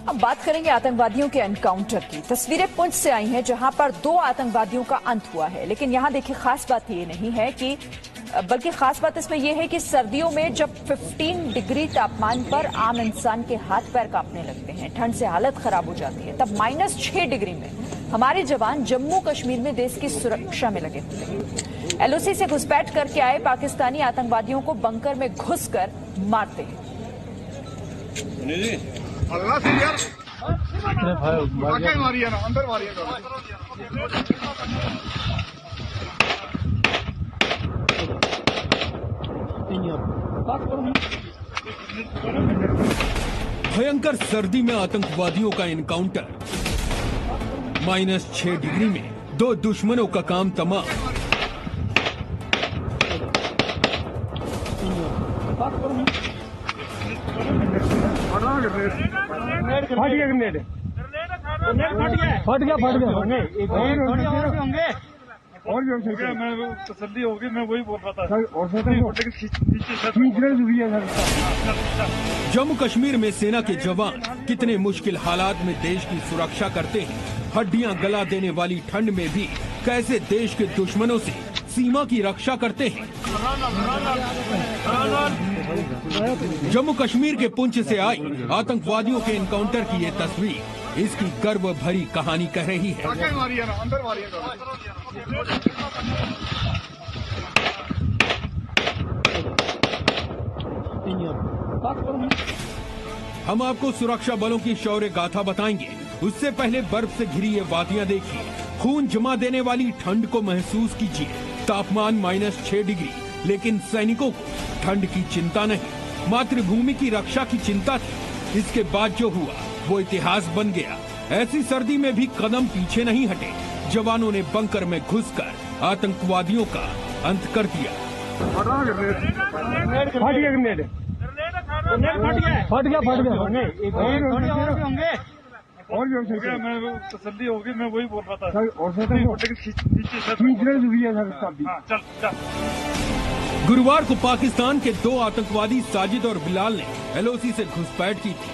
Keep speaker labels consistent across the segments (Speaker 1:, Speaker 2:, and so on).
Speaker 1: अब बात करेंगे आतंकवादियों के एनकाउंटर की। तस्वीरें पुंछ से आई हैं जहां पर 2 आतंकवादियों का अंत हुआ है। लेकिन यहां देखिए खास बात ये नहीं है कि बल्कि खास बात इसमें यह है कि सर्दियों में जब 15 डिग्री तापमान पर आम इंसान के हाथ पैर कांपने लगते हैं, ठंड से हालत खराब हो जाती है, तब -6 डिग्री में हमारे जवान जम्मू कश्मीर में देश की सुरक्षा में लगे हुए हैं। एलओसी से घुसपैठ करके आए पाकिस्तानी आतंकवादियों को बंकर में घुसकर मारते हैं।
Speaker 2: अंदर
Speaker 3: भयंकर सर्दी में आतंकवादियों का एनकाउंटर। -6 डिग्री में 2 दुश्मनों का काम तमाम।
Speaker 2: और भी मैं तसल्ली होगी, मैं वही बोल रहा था।
Speaker 3: जम्मू कश्मीर में सेना के जवान कितने मुश्किल हालात में देश की सुरक्षा करते हैं। हड्डियां गला देने वाली ठंड में भी कैसे देश के दुश्मनों से सीमा की रक्षा करते हैं। जम्मू कश्मीर के पुंछ से आई आतंकवादियों के एनकाउंटर की ये तस्वीर इसकी गर्व भरी कहानी कह रही है। हम आपको सुरक्षा बलों की शौर्य गाथा बताएंगे। उससे पहले बर्फ से घिरी ये वादियां देखिए, खून जमा देने वाली ठंड को महसूस कीजिए। तापमान -6 डिग्री, लेकिन सैनिकों को ठंड की चिंता नहीं, मातृभूमि की रक्षा की चिंता थी। इसके बाद जो हुआ वो इतिहास बन गया। ऐसी सर्दी में भी कदम पीछे नहीं हटे। जवानों ने बंकर में घुसकर आतंकवादियों का अंत कर दिया।
Speaker 2: और भी मैं तसल्ली होगी, मैं वही बोल रहा था।
Speaker 3: गुरुवार को पाकिस्तान के 2 आतंकवादी साजिद और बिलाल ने एलओसी से घुसपैठ की थी।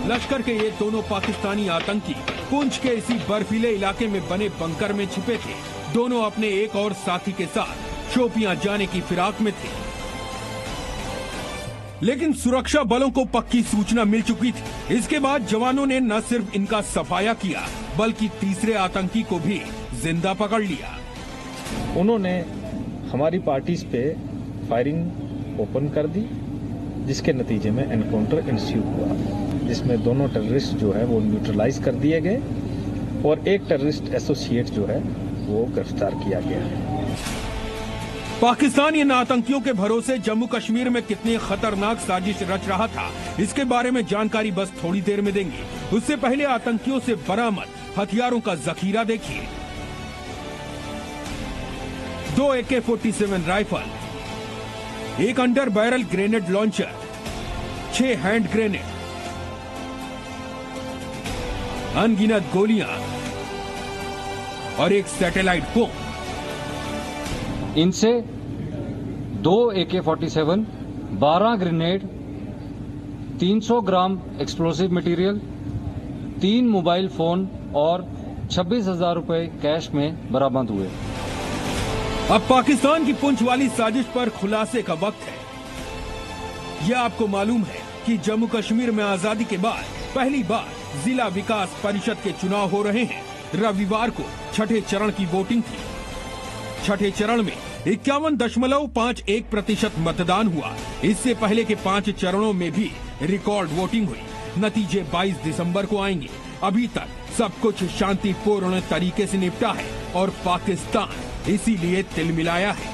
Speaker 3: लश्कर के ये दोनों पाकिस्तानी आतंकी पुंछ के इसी बर्फीले इलाके में बने बंकर में छिपे थे। दोनों अपने एक और साथी के साथ शोपियां जाने की फिराक में थे। लेकिन सुरक्षा बलों को पक्की सूचना मिल चुकी थी। इसके बाद जवानों ने न सिर्फ इनका सफाया किया, बल्कि तीसरे आतंकी को भी जिंदा पकड़ लिया।
Speaker 4: उन्होंने हमारी पार्टीज पे फायरिंग ओपन कर दी, जिसके नतीजे में एनकाउंटर इंस्यू हुआ, जिसमें दोनों टेररिस्ट जो है वो न्यूट्रलाइज कर दिए गए और एक टेररिस्ट एसोसिएट जो है वो गिरफ्तार किया गया है।
Speaker 3: पाकिस्तान इन आतंकियों के भरोसे जम्मू कश्मीर में कितनी खतरनाक साजिश रच रहा था, इसके बारे में जानकारी बस थोड़ी देर में देंगे। उससे पहले आतंकियों से बरामद हथियारों का जखीरा देखिए। 2 AK-47 rifle, 1 under barrel grenade launcher, 6 hand grenade, अनगिनत गोलियां और 1 सैटेलाइट बम।
Speaker 5: इनसे 2 AK-47, 12 ग्रेनेड, 300 ग्राम एक्सप्लोसिव मटेरियल, 3 मोबाइल फोन और 26,000 रुपए कैश में बरामद हुए।
Speaker 3: अब पाकिस्तान की पुंछ वाली साजिश पर खुलासे का वक्त है। यह आपको मालूम है कि जम्मू कश्मीर में आजादी के बाद पहली बार जिला विकास परिषद के चुनाव हो रहे हैं। रविवार को छठे चरण की वोटिंग थी। छठे चरण में 51.51% मतदान हुआ। इससे पहले के 5 चरणों में भी रिकॉर्ड वोटिंग हुई। नतीजे 22 दिसंबर को आएंगे। अभी तक सब कुछ शांतिपूर्ण तरीके से निपटा है और पाकिस्तान इसीलिए तिलमिलाया है।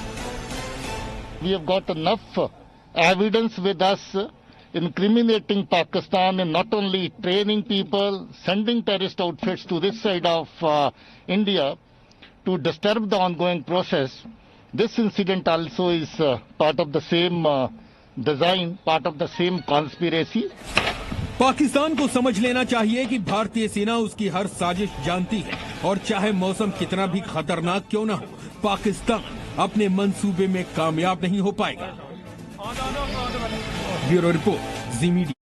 Speaker 6: We have got enough evidence with us incriminating Pakistan and not only training people, sending terrorist outfits to this side of India to disturb the ongoing process. This incident also is part of the same design, part of the same conspiracy.
Speaker 3: Pakistan को समझ लेना चाहिए कि भारतीय सेना उसकी हर साजिश जानती है और चाहे मौसम कितना भी खतरनाक क्यों न हो, पाकिस्तान अपने मंसूबे में कामयाब नहीं हो पाएगा। ब्यूरो रिपोर्ट, जी मीडिया।